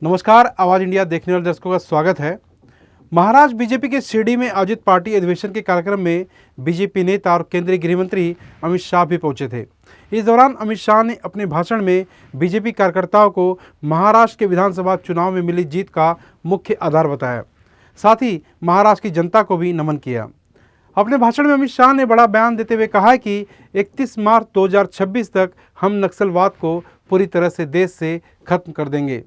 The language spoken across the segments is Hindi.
नमस्कार, आवाज इंडिया देखने वाले दर्शकों का स्वागत है। महाराष्ट्र बीजेपी के शिरडी में आयोजित पार्टी अधिवेशन के कार्यक्रम में बीजेपी नेता और केंद्रीय गृह मंत्री अमित शाह भी पहुंचे थे। इस दौरान अमित शाह ने अपने भाषण में बीजेपी कार्यकर्ताओं को महाराष्ट्र के विधानसभा चुनाव में मिली जीत का मुख्य आधार बताया। साथ ही महाराष्ट्र की जनता को भी नमन किया। अपने भाषण में अमित शाह ने बड़ा बयान देते हुए कहा है कि 31 मार्च 2026 तक हम नक्सलवाद को पूरी तरह से देश से खत्म कर देंगे।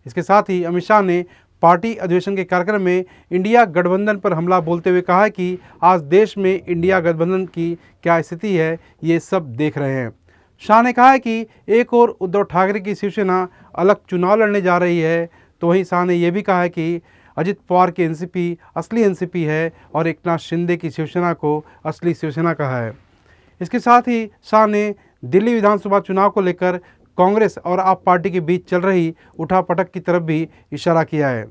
इसके साथ ही अमित शाह ने पार्टी अधिवेशन के कार्यक्रम में इंडिया गठबंधन पर हमला बोलते हुए कहा कि आज देश में इंडिया गठबंधन की क्या स्थिति है, ये सब देख रहे हैं। शाह ने कहा है कि एक और उद्धव ठाकरे की शिवसेना अलग चुनाव लड़ने जा रही है, तो वहीं शाह ने यह भी कहा है कि अजित पवार की एनसीपी असली एनसीपी है और एकनाथ शिंदे की शिवसेना को असली शिवसेना कहा है। इसके साथ ही शाह ने दिल्ली विधानसभा चुनाव को लेकर कांग्रेस और आप पार्टी के बीच चल रही उठापटक की तरफ भी इशारा किया है।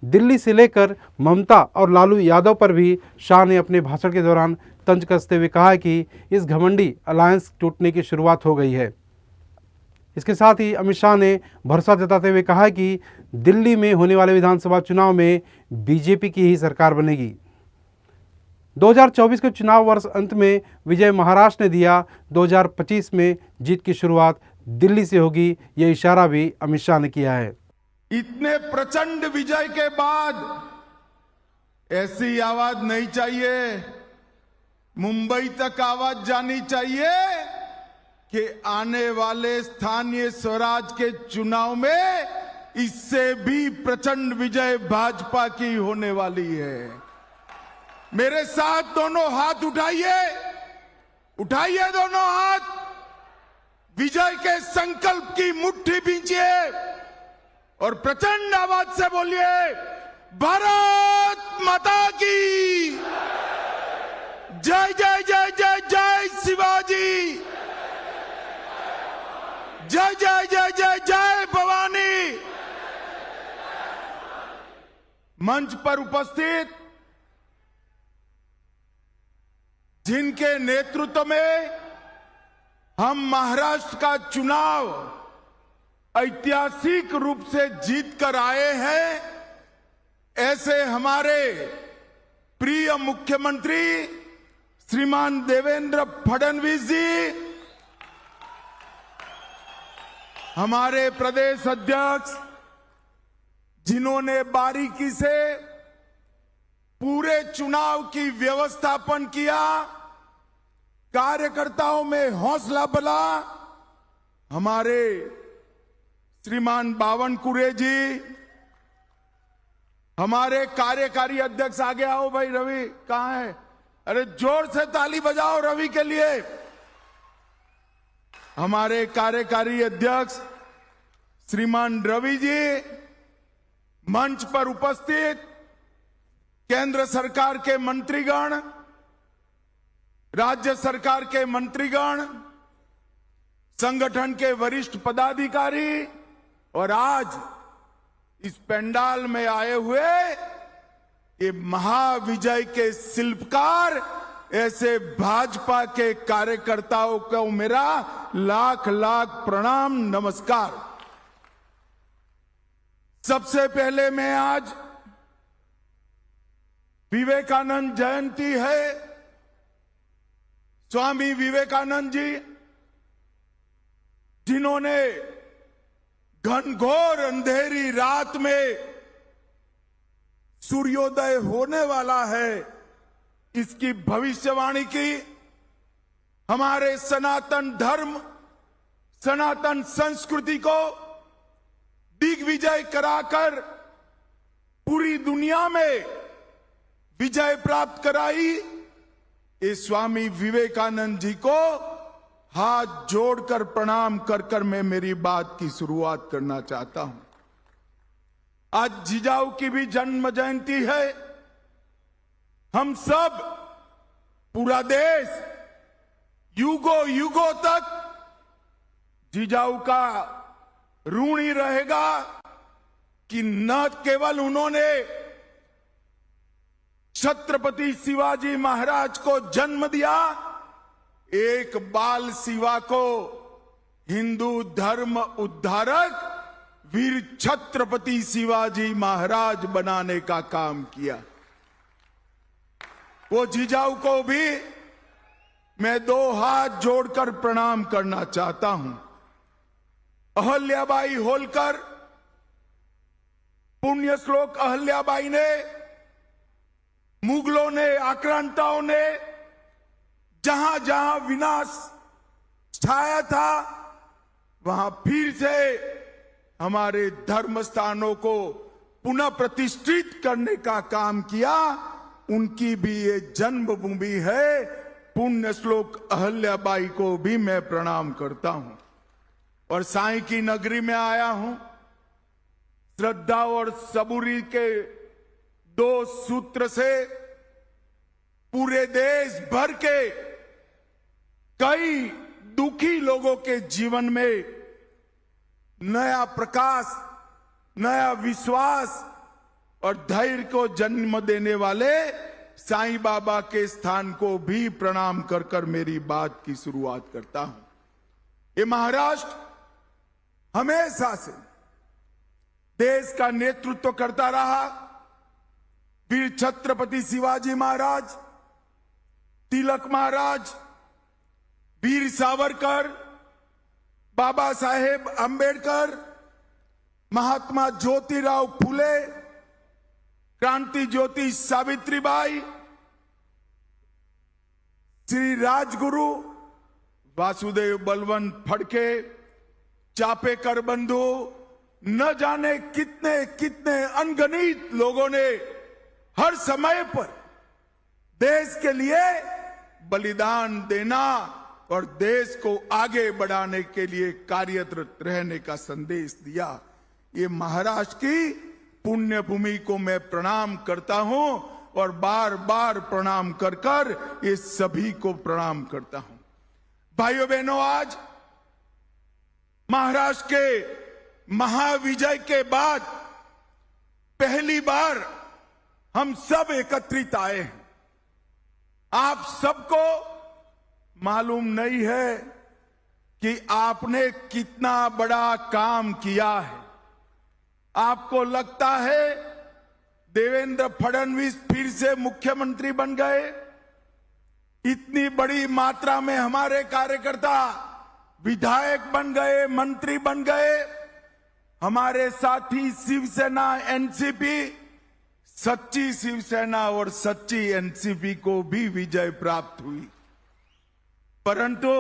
दिल्ली से लेकर ममता और लालू यादव पर भी शाह ने अपने भाषण के दौरान तंज कसते हुए कहा है कि इस घमंडी अलायंस टूटने की शुरुआत हो गई है। इसके साथ ही अमित शाह ने भरोसा जताते हुए कहा है कि दिल्ली में होने वाले विधानसभा चुनाव में बीजेपी की ही सरकार बनेगी। 2024 के चुनाव वर्ष अंत में विजय महाराष्ट्र ने दिया, 2025 में जीत की शुरुआत दिल्ली से होगी, यह इशारा भी अमित शाह ने किया है। इतने प्रचंड विजय के बाद ऐसी आवाज नहीं चाहिए, मुंबई तक आवाज जानी चाहिए कि आने वाले स्थानीय स्वराज के चुनाव में इससे भी प्रचंड विजय भाजपा की होने वाली है। मेरे साथ दोनों हाथ उठाइए, उठाइए दोनों हाथ, विजय के संकल्प की मुट्ठी भींचिए और प्रचंड आवाज से बोलिए, भारत माता की जय जय जय जय जय शिवाजी, जय जय जय जय जय भवानी। मंच पर उपस्थित जिनके नेतृत्व में हम महाराष्ट्र का चुनाव ऐतिहासिक रूप से जीत कर आए हैं, ऐसे हमारे प्रिय मुख्यमंत्री श्रीमान देवेंद्र फडणवीस जी, हमारे प्रदेश अध्यक्ष जिन्होंने बारीकी से पूरे चुनाव की व्यवस्थापन किया, कार्यकर्ताओं में हौसला बला, हमारे श्रीमान बावनकुरे जी, हमारे कार्यकारी अध्यक्ष, आगे आओ भाई, रवि कहां है? अरे जोर से ताली बजाओ रवि के लिए। हमारे कार्यकारी अध्यक्ष श्रीमान रवि जी, मंच पर उपस्थित केंद्र सरकार के मंत्रीगण, राज्य सरकार के मंत्रीगण, संगठन के वरिष्ठ पदाधिकारी और आज इस पंडाल में आए हुए ये महाविजय के शिल्पकार, ऐसे भाजपा के कार्यकर्ताओं को मेरा लाख लाख प्रणाम, नमस्कार। सबसे पहले मैं आज विवेकानंद जयंती है, स्वामी विवेकानंद जी जिन्होंने घनघोर अंधेरी रात में सूर्योदय होने वाला है इसकी भविष्यवाणी की, हमारे सनातन धर्म, सनातन संस्कृति को दिग्विजय कराकर पूरी दुनिया में विजय प्राप्त कराई। इस स्वामी विवेकानंद जी को हाथ जोड़कर प्रणाम कर कर मैं मेरी बात की शुरुआत करना चाहता हूं। आज जिजाऊ की भी जन्म जयंती है। हम सब, पूरा देश युगों युगों तक जिजाऊ का ऋणी रहेगा कि न केवल उन्होंने छत्रपति शिवाजी महाराज को जन्म दिया, एक बाल शिवा को हिंदू धर्म उद्धारक वीर छत्रपति शिवाजी महाराज बनाने का काम किया। वो जिजाऊ को भी मैं 2 हाथ जोड़कर प्रणाम करना चाहता हूं। अहल्याबाई होलकर, पुण्य श्लोक अहल्याबाई ने, मुगलों ने, आक्रांताओं ने जहां जहां विनाश छाया था, वहां फिर से हमारे धर्म स्थानों को पुनः प्रतिष्ठित करने का काम किया। उनकी भी ये जन्मभूमि है। पुण्य श्लोक अहल्याबाई को भी मैं प्रणाम करता हूं। और साईं की नगरी में आया हूं। श्रद्धा और सबूरी के 2 सूत्र से पूरे देश भर के कई दुखी लोगों के जीवन में नया प्रकाश, नया विश्वास और धैर्य को जन्म देने वाले साईं बाबा के स्थान को भी प्रणाम कर कर मेरी बात की शुरुआत करता हूं। ये महाराष्ट्र हमेशा से देश का नेतृत्व करता रहा। वीर छत्रपति शिवाजी महाराज, तिलक महाराज, वीर सावरकर, बाबा साहेब अंबेडकर, महात्मा ज्योतिराव फुले, क्रांति ज्योति सावित्रीबाई, श्री राजगुरु वासुदेव बलवंत फड़के, चापेकर बंधु, न जाने कितने कितने अनगिनत लोगों ने हर समय पर देश के लिए बलिदान देना और देश को आगे बढ़ाने के लिए कार्यरत रहने का संदेश दिया। ये महाराष्ट्र की पुण्य भूमि को मैं प्रणाम करता हूं और बार बार प्रणाम कर कर ये सभी को प्रणाम करता हूं। भाइयों बहनों, आज महाराष्ट्र के महाविजय के बाद पहली बार हम सब एकत्रित आए हैं। आप सबको मालूम नहीं है कि आपने कितना बड़ा काम किया है। आपको लगता है देवेंद्र फडणवीस फिर से मुख्यमंत्री बन गए। इतनी बड़ी मात्रा में हमारे कार्यकर्ता विधायक बन गए, मंत्री बन गए। हमारे साथी शिवसेना, एनसीपी, सच्ची शिवसेना और सच्ची एनसीपी को भी विजय प्राप्त हुई। परंतु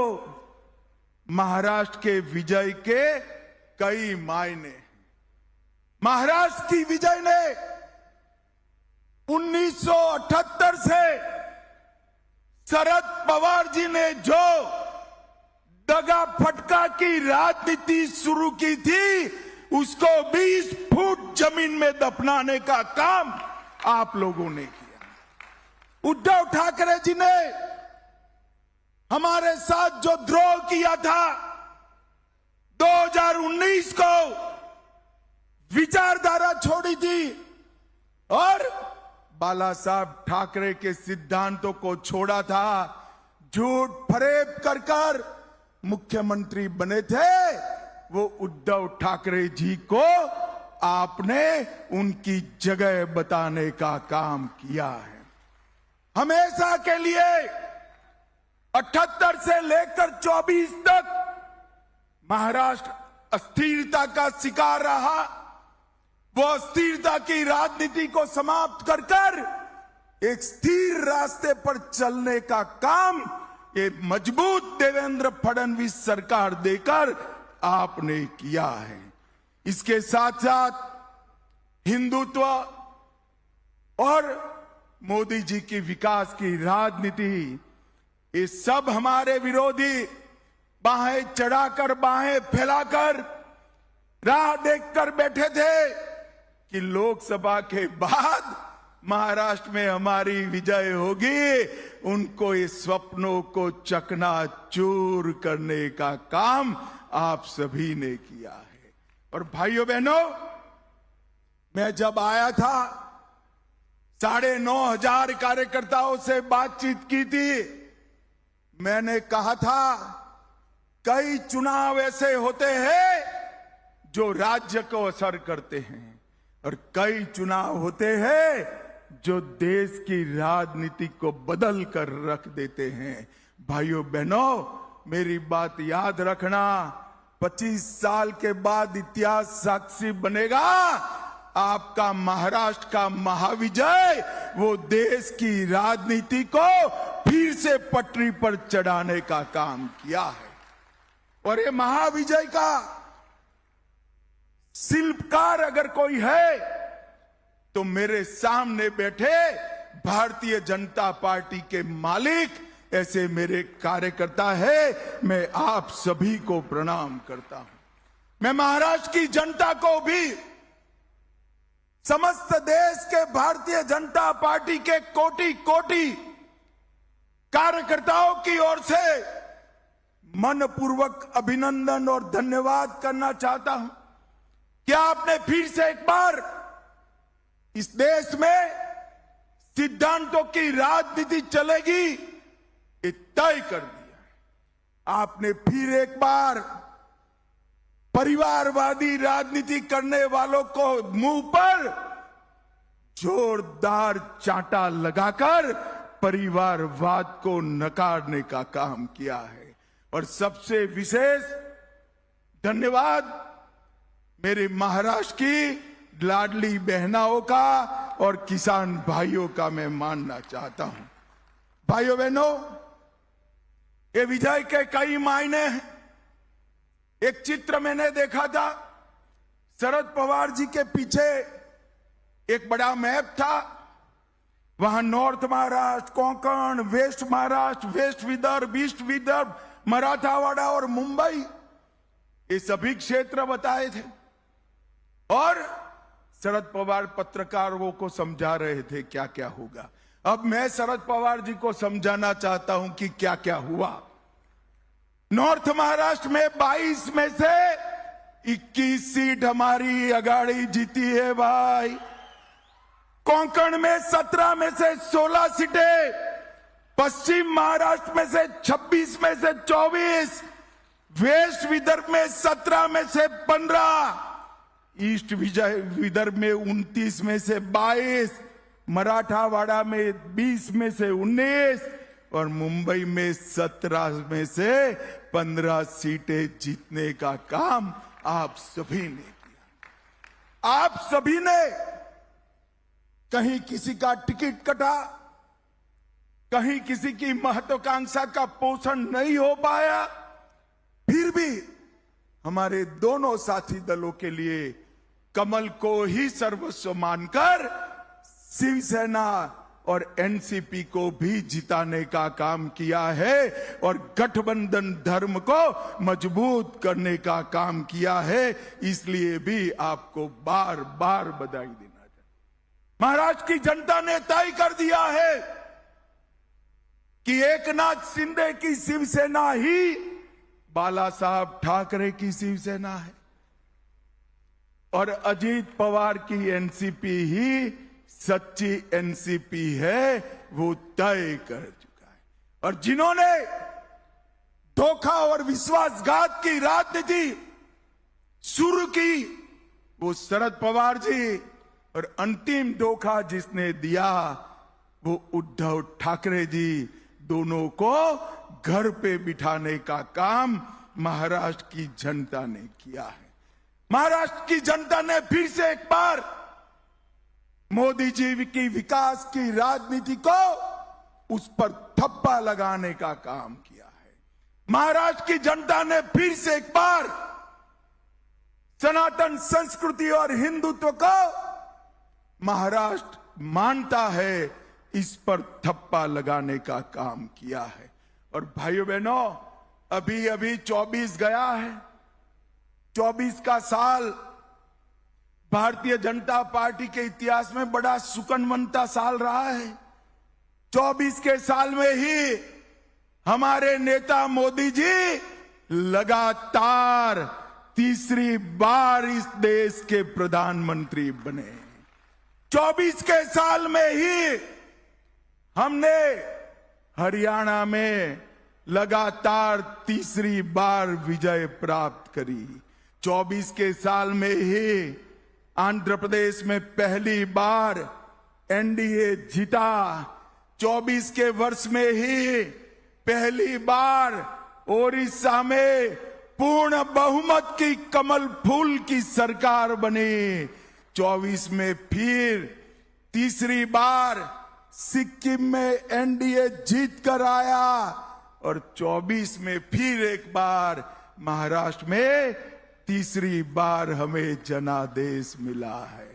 महाराष्ट्र के विजय के कई मायने। महाराष्ट्र की विजय ने 1978 से शरद पवार जी ने जो दगा फटका की राजनीति शुरू की थी, उसको 20 फुट जमीन में दफनाने का काम आप लोगों ने किया। उद्धव ठाकरे जी ने हमारे साथ जो द्रोह किया था, 2019 को विचारधारा छोड़ी थी और बाला साहब ठाकरे के सिद्धांतों को छोड़ा था, झूठ फरेब कर कर मुख्यमंत्री बने थे, वो उद्धव ठाकरे जी को आपने उनकी जगह बताने का काम किया है। हमेशा के लिए 78 से लेकर 24 तक महाराष्ट्र अस्थिरता का शिकार रहा। वो अस्थिरता की राजनीति को समाप्त कर कर एक स्थिर रास्ते पर चलने का काम ये मजबूत देवेंद्र फडणवीस सरकार देकर आपने किया है। इसके साथ साथ हिंदुत्व और मोदी जी की विकास की राजनीति, ये सब हमारे विरोधी बाहें चढ़ाकर, बाहें फैलाकर राह देखकर बैठे थे कि लोकसभा के बाद महाराष्ट्र में हमारी विजय होगी। उनको इस स्वप्नों को चकनाचूर करने का काम आप सभी ने किया है। और भाइयों बहनों, मैं जब आया था 9,500 कार्यकर्ताओं से बातचीत की थी। मैंने कहा था कई चुनाव ऐसे होते हैं जो राज्य को असर करते हैं, और कई चुनाव होते हैं जो देश की राजनीति को बदल कर रख देते हैं। भाइयों बहनों, मेरी बात याद रखना, 25 साल के बाद इतिहास साक्षी बनेगा। आपका महाराष्ट्र का महाविजय वो देश की राजनीति को फिर से पटरी पर चढ़ाने का काम किया है। और ये महाविजय का शिल्पकार अगर कोई है तो मेरे सामने बैठे भारतीय जनता पार्टी के मालिक ऐसे मेरे कार्यकर्ता है। मैं आप सभी को प्रणाम करता हूं। मैं महाराष्ट्र की जनता को भी, समस्त देश के भारतीय जनता पार्टी के कोटि कोटि कार्यकर्ताओं की ओर से मनपूर्वक अभिनंदन और धन्यवाद करना चाहता हूं। क्या आपने फिर से एक बार इस देश में सिद्धांतों की राजनीति चलेगी ये तय कर दिया। आपने फिर एक बार परिवारवादी राजनीति करने वालों को मुंह पर जोरदार चांटा लगाकर परिवारवाद को नकारने का काम किया है। और सबसे विशेष धन्यवाद मेरे महाराष्ट्र की लाडली बहनाओं का और किसान भाइयों का मैं मानना चाहता हूं। भाइयों बहनों, ये विजय के कई मायने हैं। एक चित्र मैंने देखा था, शरद पवार जी के पीछे एक बड़ा मैप था। वहां north Maharashtra, Konkan, west Maharashtra, west Vidarbha, east Vidarbha, Marathwada और मुंबई, ये सभी क्षेत्र बताए थे। और शरद पवार पत्रकारों को समझा रहे थे क्या क्या होगा। अब मैं शरद पवार जी को समझाना चाहता हूं कि क्या क्या हुआ। नॉर्थ महाराष्ट्र में 22 में से 21 सीट हमारी अगाड़ी जीती है भाई। कोंकण में 17 में से 16 सीटें, पश्चिम महाराष्ट्र में से 26 में से 24, वेस्ट विदर्भ में 17 में से 15, ईस्ट विदर्भ में 29 में से 22, मराठावाड़ा में 20 में से 19 और मुंबई में 17 में से 15 सीटें जीतने का काम आप सभी ने किया। आप सभी ने, कहीं किसी का टिकट कटा, कहीं किसी की महत्वाकांक्षा का पोषण नहीं हो पाया, फिर भी हमारे दोनों साथी दलों के लिए कमल को ही सर्वस्व मानकर शिवसेना और एनसीपी को भी जिताने का काम किया है और गठबंधन धर्म को मजबूत करने का काम किया है। इसलिए भी आपको बार बार बधाई देना चाहिए। महाराष्ट्र की जनता ने तय कर दिया है कि एकनाथ शिंदे की शिवसेना ही बाला साहब ठाकरे की शिवसेना है और अजीत पवार की एनसीपी ही सच्ची एनसीपी है, वो तय कर चुका है। और जिन्होंने धोखा और विश्वासघात की राजनीति शुरू की वो शरद पवार जी, और अंतिम धोखा जिसने दिया वो उद्धव ठाकरे जी, दोनों को घर पे बिठाने का काम महाराष्ट्र की जनता ने किया है। महाराष्ट्र की जनता ने फिर से एक बार मोदी जी की विकास की राजनीति को उस पर थप्पा लगाने का काम किया है। महाराष्ट्र की जनता ने फिर से एक बार सनातन संस्कृति और हिंदुत्व को महाराष्ट्र मानता है, इस पर थप्पा लगाने का काम किया है। और भाइयों बहनों, अभी अभी 24 गया है। 24 का साल भारतीय जनता पार्टी के इतिहास में बड़ा सुकनवंता साल रहा है। 24 के साल में ही हमारे नेता मोदी जी लगातार तीसरी बार इस देश के प्रधानमंत्री बने। 24 के साल में ही हमने हरियाणा में लगातार तीसरी बार विजय प्राप्त करी। 24 के साल में ही आंध्र प्रदेश में पहली बार एनडीए जीता। 24 के वर्ष में ही पहली बार ओडिशा में पूर्ण बहुमत की कमल फूल की सरकार बनी। 24 में फिर तीसरी बार सिक्किम में एनडीए जीत कर आया और 24 में फिर एक बार महाराष्ट्र में तीसरी बार हमें जनादेश मिला है।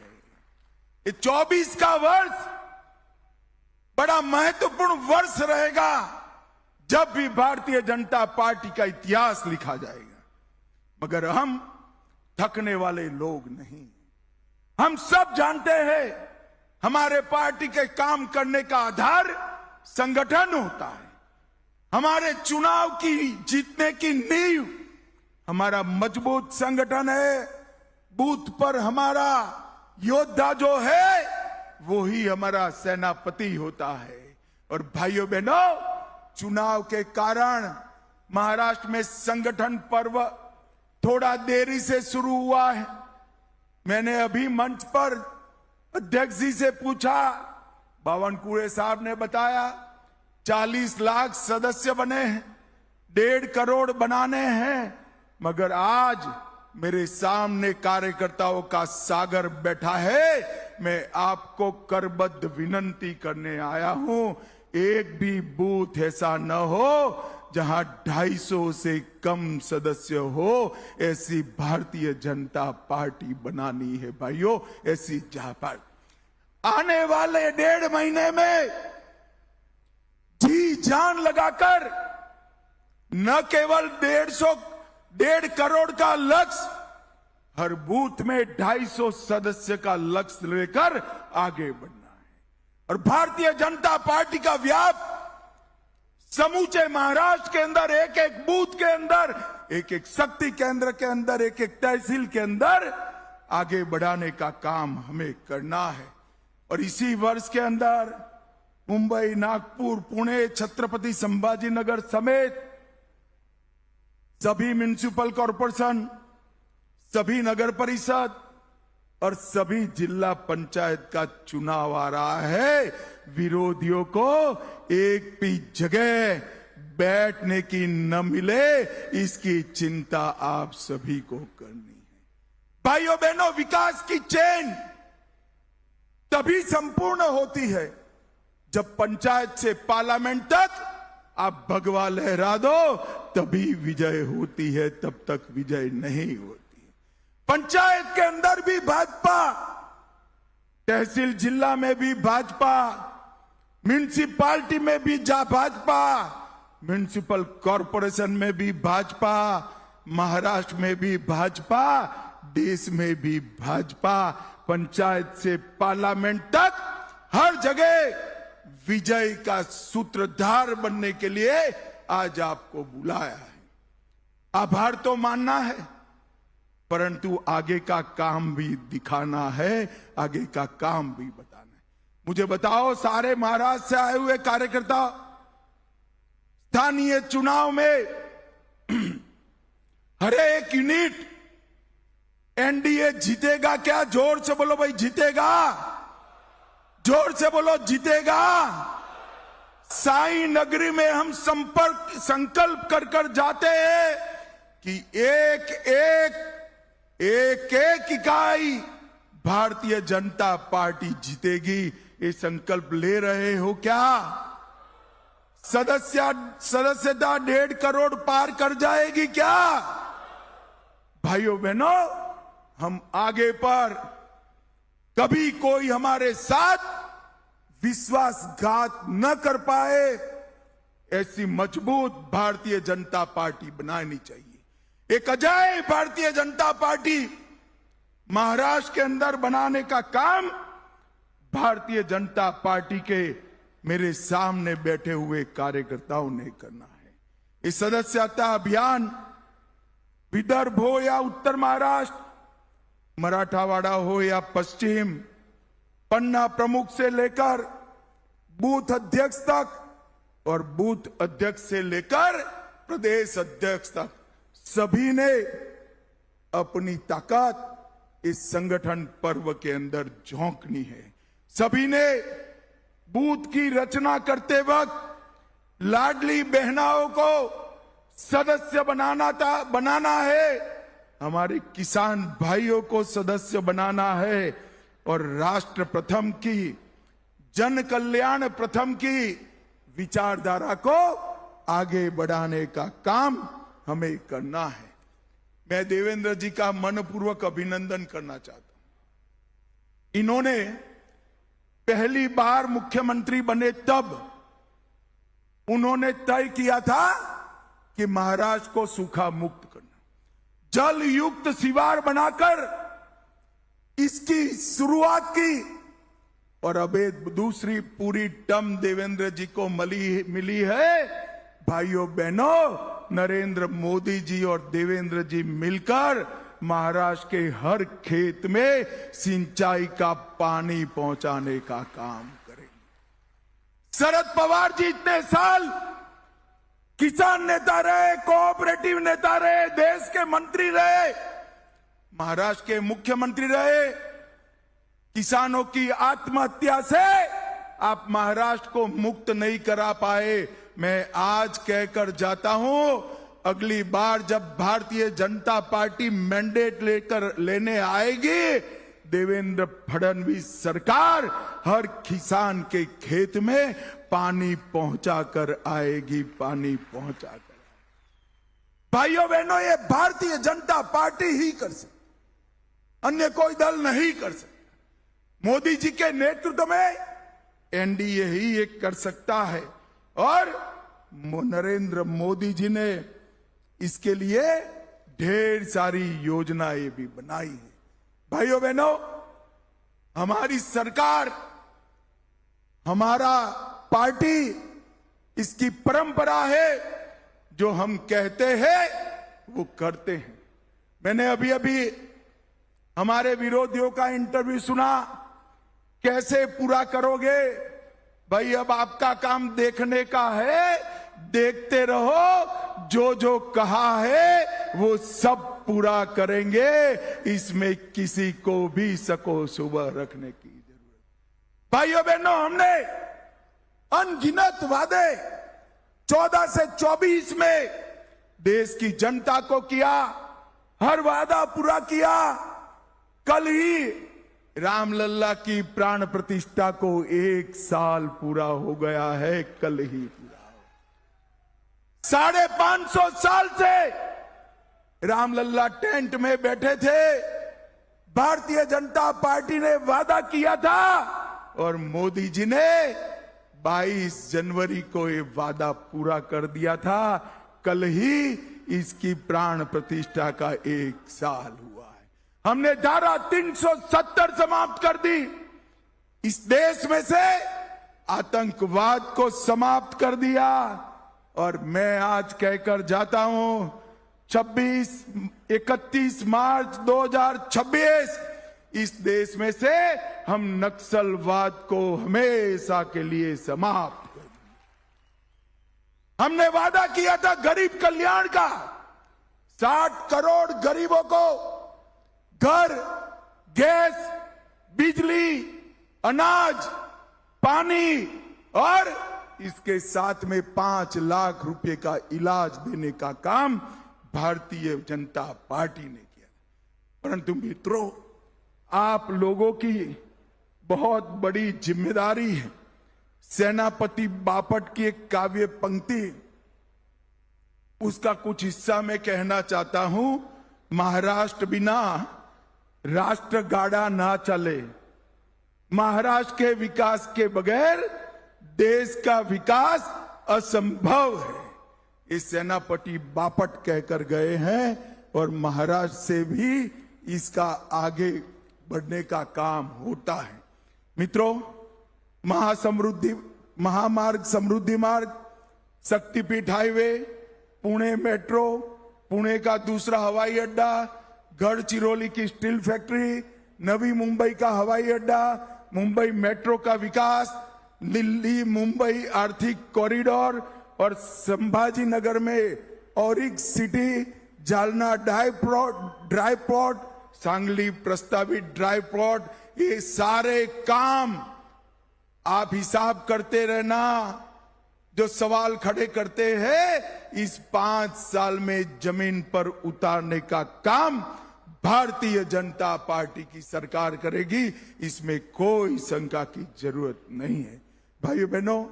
ये 24 का वर्ष बड़ा महत्वपूर्ण वर्ष रहेगा जब भी भारतीय जनता पार्टी का इतिहास लिखा जाएगा। मगर हम थकने वाले लोग नहीं। हम सब जानते हैं हमारे पार्टी के काम करने का आधार संगठन होता है। हमारे चुनाव की जीतने की नींव हमारा मजबूत संगठन है। बूथ पर हमारा योद्धा जो है वो ही हमारा सेनापति होता है। और भाइयों बहनों, चुनाव के कारण महाराष्ट्र में संगठन पर्व थोड़ा देरी से शुरू हुआ है। मैंने अभी मंच पर अध्यक्ष जी से पूछा, बावनकुळे साहब ने बताया 40 लाख सदस्य बने हैं, 1.5 करोड़ बनाने हैं। मगर आज मेरे सामने कार्यकर्ताओं का सागर बैठा है। मैं आपको करबद्ध विनंती करने आया हूं, एक भी बूथ ऐसा न हो जहां 250 से कम सदस्य हो। ऐसी भारतीय जनता पार्टी बनानी है भाइयों, ऐसी आने वाले 1.5 महीने में जी जान लगाकर न केवल 1.5 करोड़ का लक्ष्य, हर बूथ में 250 सदस्य का लक्ष्य लेकर आगे बढ़ना है। और भारतीय जनता पार्टी का व्याप समूचे महाराष्ट्र के अंदर, एक एक बूथ के अंदर, एक एक शक्ति केंद्र के अंदर, एक एक तहसील के अंदर आगे बढ़ाने का काम हमें करना है। और इसी वर्ष के अंदर मुंबई, नागपुर, पुणे, छत्रपति संभाजीनगर समेत सभी म्युनिसिपल कॉरपोरेशन, सभी नगर परिषद और सभी जिला पंचायत का चुनाव आ रहा है। विरोधियों को एक भी जगह बैठने की न मिले, इसकी चिंता आप सभी को करनी है। भाइयों बहनों, विकास की चेन तभी संपूर्ण होती है जब पंचायत से पार्लियामेंट तक आप भगवा लहरा दो, तभी विजय होती है, तब तक विजय नहीं होती। पंचायत के अंदर भी भाजपा, तहसील जिला में भी भाजपा, म्युनिसिपालिटी में भी भाजपा, म्युनिसिपल कॉरपोरेशन में भी भाजपा, महाराष्ट्र में भी भाजपा, देश में भी भाजपा। पंचायत से पार्लियामेंट तक हर जगह विजय का सूत्रधार बनने के लिए आज आपको बुलाया है। आभार तो मानना है, परंतु आगे का काम भी दिखाना है, आगे का काम भी बताना है। मुझे बताओ, सारे महाराष्ट्र से आए हुए कार्यकर्ता स्थानीय चुनाव में हर एक यूनिट एनडीए जीतेगा क्या? जोर से बोलो भाई, जीतेगा। जोर से बोलो, जीतेगा। साई नगरी में हम संकल्प कर कर जाते हैं कि एक एक इकाई भारतीय जनता पार्टी जीतेगी। ये संकल्प ले रहे हो क्या? सदस्यता 1.5 करोड़ पार कर जाएगी क्या? भाइयों बहनों, हम आगे पर कभी कोई हमारे साथ विश्वासघात न कर पाए, ऐसी मजबूत भारतीय जनता पार्टी बनानी चाहिए। एक अजय भारतीय जनता पार्टी महाराष्ट्र के अंदर बनाने का काम भारतीय जनता पार्टी के मेरे सामने बैठे हुए कार्यकर्ताओं ने करना है। इस सदस्यता अभियान विदर्भ हो या उत्तर महाराष्ट्र, मराठावाड़ा हो या पश्चिम, पन्ना प्रमुख से लेकर बूथ अध्यक्ष तक और बूथ अध्यक्ष से लेकर प्रदेश अध्यक्ष तक सभी ने अपनी ताकत इस संगठन पर्व के अंदर झोंकनी है। सभी ने बूथ की रचना करते वक्त लाडली बहनाओं को सदस्य बनाना है, हमारे किसान भाइयों को सदस्य बनाना है और राष्ट्र प्रथम की, जन कल्याण प्रथम की विचारधारा को आगे बढ़ाने का काम हमें करना है। मैं देवेंद्र जी का मनपूर्वक अभिनंदन करना चाहता हूं। इन्होंने पहली बार मुख्यमंत्री बने तब उन्होंने तय किया था कि महाराष्ट्र को सूखा मुक्त करना, जल युक्त शिवार बनाकर इसकी शुरुआत की और अब दूसरी पूरी टर्म देवेंद्र जी को मिली है। भाइयों बहनों, नरेंद्र मोदी जी और देवेंद्र जी मिलकर महाराष्ट्र के हर खेत में सिंचाई का पानी पहुंचाने का काम करेंगे। शरद पवार जी इतने साल किसान नेता रहे, कोऑपरेटिव नेता रहे, देश के मंत्री रहे, महाराष्ट्र के मुख्यमंत्री रहे। किसानों की आत्महत्या से आप महाराष्ट्र को मुक्त नहीं करा पाए। मैं आज कहकर जाता हूं, अगली बार जब भारतीय जनता पार्टी मैंडेट लेने आएगी, देवेंद्र फडणवीस सरकार हर किसान के खेत में पानी पहुंचाकर आएगी, पानी पहुंचाकर। भाइयों बहनों, ये भारतीय जनता पार्टी ही कर सकती, अन्य कोई दल नहीं कर सकता। मोदी जी के नेतृत्व में एनडीए ही ये कर सकता है और नरेंद्र मोदी जी ने इसके लिए ढेर सारी योजनाएं भी बनाई है। भाइयों बहनों, हमारी सरकार, हमारा पार्टी, इसकी परंपरा है, जो हम कहते हैं वो करते हैं। मैंने अभी अभी हमारे विरोधियों का इंटरव्यू सुना, कैसे पूरा करोगे? भाई अब आपका काम देखने का है, देखते रहो, जो जो कहा है वो सब पूरा करेंगे, इसमें किसी को भी सको सुबह रखने की जरूरत। भाइयों बहनों, हमने अनगिनत वादे 14 से 24 में देश की जनता को किया, हर वादा पूरा किया। कल ही रामलल्ला की प्राण प्रतिष्ठा को 1 साल पूरा हो गया है, कल ही पूरा। 550 साल से रामलल्ला टेंट में बैठे थे, भारतीय जनता पार्टी ने वादा किया था और मोदी जी ने 22 जनवरी को ये वादा पूरा कर दिया था। कल ही इसकी प्राण प्रतिष्ठा का 1 साल हुआ है। हमने धारा 370 समाप्त कर दी, इस देश में से आतंकवाद को समाप्त कर दिया। और मैं आज कहकर जाता हूं, 31 मार्च 2026 इस देश में से हम नक्सलवाद को हमेशा के लिए समाप्त कर देंगे। हमने वादा किया था गरीब कल्याण का, 60 करोड़ गरीबों को घर, गैस, बिजली, अनाज, पानी और इसके साथ में 5 लाख रुपए का इलाज देने का काम भारतीय जनता पार्टी ने किया। परंतु मित्रों, आप लोगों की बहुत बड़ी जिम्मेदारी है। सेनापति बापट की एक काव्य पंक्ति, उसका कुछ हिस्सा मैं कहना चाहता हूं। महाराष्ट्र बिना राष्ट्र गाड़ा ना चले, महाराष्ट्र के विकास के बगैर देश का विकास असंभव है। इस सेनापति बापट कहकर गए हैं और महाराष्ट्र से भी इसका आगे बढ़ने का काम होता है। मित्रों, महामार्ग, समृद्धि मार्ग, शक्तिपीठ हाईवे, पुणे मेट्रो, पुणे का दूसरा हवाई अड्डा, गढ़चिरौली की स्टील फैक्ट्री, नवी मुंबई का हवाई अड्डा, मुंबई मेट्रो का विकास, दिल्ली मुंबई आर्थिक कॉरिडोर और संभाजी नगर में Auric city Jalna dry port, Sangli प्रस्तावित ड्राई पोर्ट, ये सारे काम आप हिसाब करते रहना। जो सवाल खड़े करते हैं, इस 5 साल में जमीन पर उतारने का काम भारतीय जनता पार्टी की सरकार करेगी, इसमें कोई शंका की जरूरत नहीं है। भाइयों बहनों,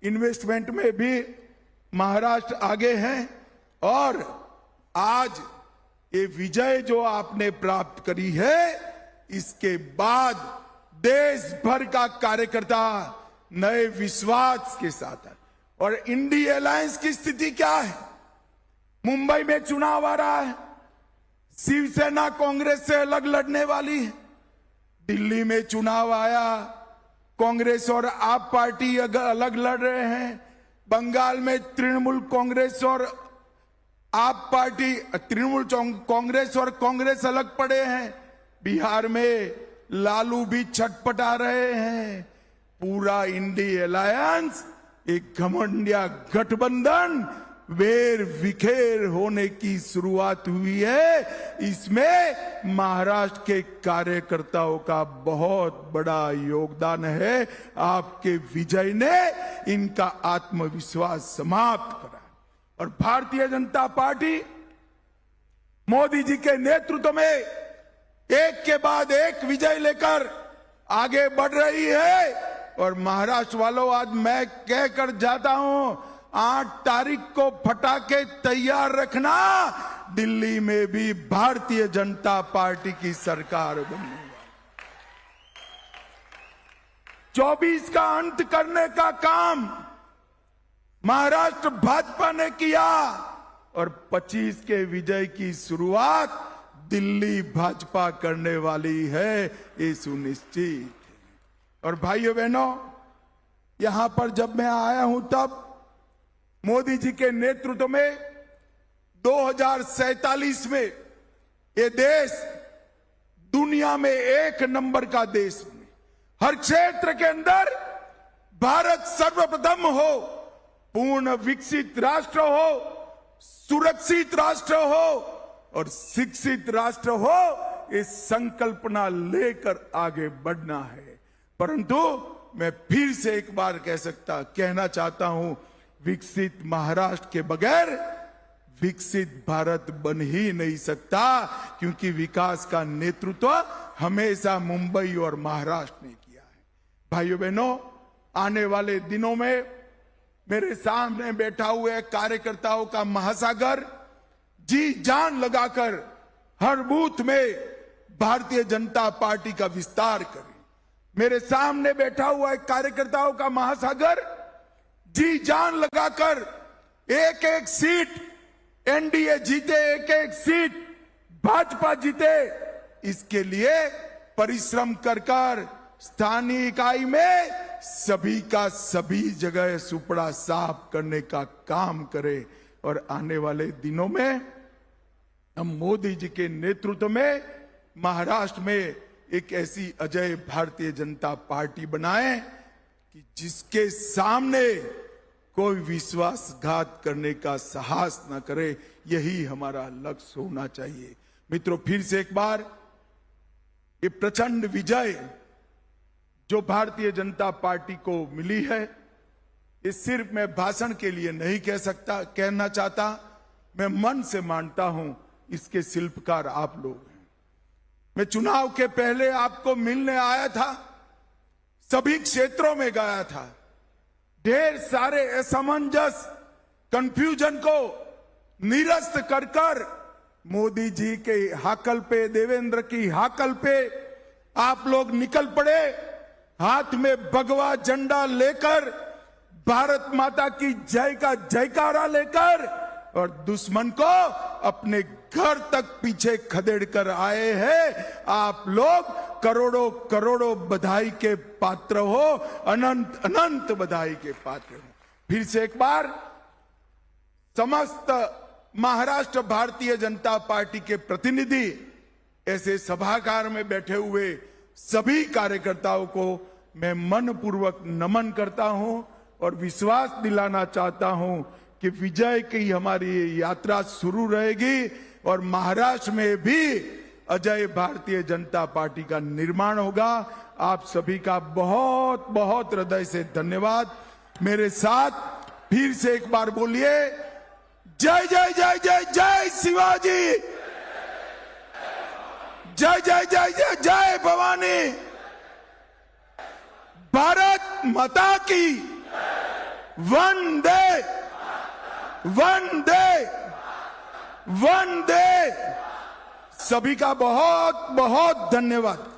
इन्वेस्टमेंट में भी महाराष्ट्र आगे हैं और आज ये विजय जो आपने प्राप्त करी है, इसके बाद देश भर का कार्यकर्ता नए विश्वास के साथ है। और इंडी अलायंस की स्थिति क्या है? मुंबई में चुनाव आ रहा है, शिवसेना कांग्रेस से अलग लड़ने वाली है। दिल्ली में चुनाव आया, कांग्रेस और आप पार्टी अलग लड़ रहे हैं। बंगाल में तृणमूल कांग्रेस और आप पार्टी, तृणमूल कांग्रेस और कांग्रेस अलग पड़े हैं। बिहार में लालू भी छटपटा रहे हैं। पूरा इंडी अलायंस एक घमंडिया गठबंधन वेर विखेर होने की शुरुआत हुई है। इसमें महाराष्ट्र के कार्यकर्ताओं का बहुत बड़ा योगदान है। आपके विजय ने इनका आत्मविश्वास समाप्त करा और भारतीय जनता पार्टी मोदी जी के नेतृत्व में एक के बाद एक विजय लेकर आगे बढ़ रही है। और महाराष्ट्र वालों, आज मैं कहकर जाता हूं, 8 तारीख को पटाखे तैयार रखना, दिल्ली में भी भारतीय जनता पार्टी की सरकार बनने वाली। 24 का अंत करने का काम महाराष्ट्र भाजपा ने किया और 25 के विजय की शुरुआत दिल्ली भाजपा करने वाली है, ये सुनिश्चित। और भाइयों बहनों, यहां पर जब मैं आया हूं तब मोदी जी के नेतृत्व में 2047 में ये देश दुनिया में 1 नंबर का देश बने। हर क्षेत्र के अंदर भारत सर्वप्रथम हो, पूर्ण विकसित राष्ट्र हो, सुरक्षित राष्ट्र हो और शिक्षित राष्ट्र हो, इस संकल्पना लेकर आगे बढ़ना है। परंतु मैं फिर से एक बार कहना चाहता हूं, विकसित महाराष्ट्र के बगैर विकसित भारत बन ही नहीं सकता, क्योंकि विकास का नेतृत्व हमेशा मुंबई और महाराष्ट्र ने किया है। भाइयों बहनों, आने वाले दिनों में मेरे सामने बैठा हुए कार्यकर्ताओं का महासागर जी जान लगाकर हर बूथ में भारतीय जनता पार्टी का विस्तार करें। मेरे सामने बैठा हुआ एक कार्यकर्ताओं का महासागर जी जान लगाकर एक एक सीट एनडीए जीते, एक एक सीट भाजपा जीते, इसके लिए परिश्रम कर स्थानीय इकाई में सभी का सभी जगह सुपड़ा साफ करने का काम करे। और आने वाले दिनों में हम मोदी जी के नेतृत्व में महाराष्ट्र में एक ऐसी अजय भारतीय जनता पार्टी बनाएं कि जिसके सामने कोई विश्वासघात करने का साहस न करे। यही हमारा लक्ष्य होना चाहिए। मित्रों, फिर से एक बार ये प्रचंड विजय जो भारतीय जनता पार्टी को मिली है, ये सिर्फ मैं भाषण के लिए नहीं कहना चाहता, मैं मन से मानता हूं इसके शिल्पकार आप लोग हैं। मैं चुनाव के पहले आपको मिलने आया था, सभी क्षेत्रों में गया था, ढेर सारे असमंजस कंफ्यूजन को निरस्त कर मोदी जी के हाकल पे, देवेंद्र की हाकल पे आप लोग निकल पड़े, हाथ में भगवा झंडा लेकर, भारत माता की जय का जयकारा लेकर, और दुश्मन को अपने घर तक पीछे खदेड़ कर आए हैं। आप लोग करोड़ों करोड़ों बधाई के पात्र हो, अनंत अनंत बधाई के पात्र हो। फिर से एक बार समस्त महाराष्ट्र भारतीय जनता पार्टी के प्रतिनिधि, ऐसे सभागार में बैठे हुए सभी कार्यकर्ताओं को मैं मनपूर्वक नमन करता हूं और विश्वास दिलाना चाहता हूं कि विजय की हमारी यात्रा शुरू रहेगी। और महाराष्ट्र में भी अजय भारतीय जनता पार्टी का निर्माण होगा। आप सभी का बहुत बहुत हृदय से धन्यवाद। मेरे साथ फिर से एक बार बोलिए, जय जय जय जय जय शिवाजी, जय जय जय जय जय भवानी, भारत माता की वंदे वंदे वंदे। सभी का बहुत बहुत धन्यवाद।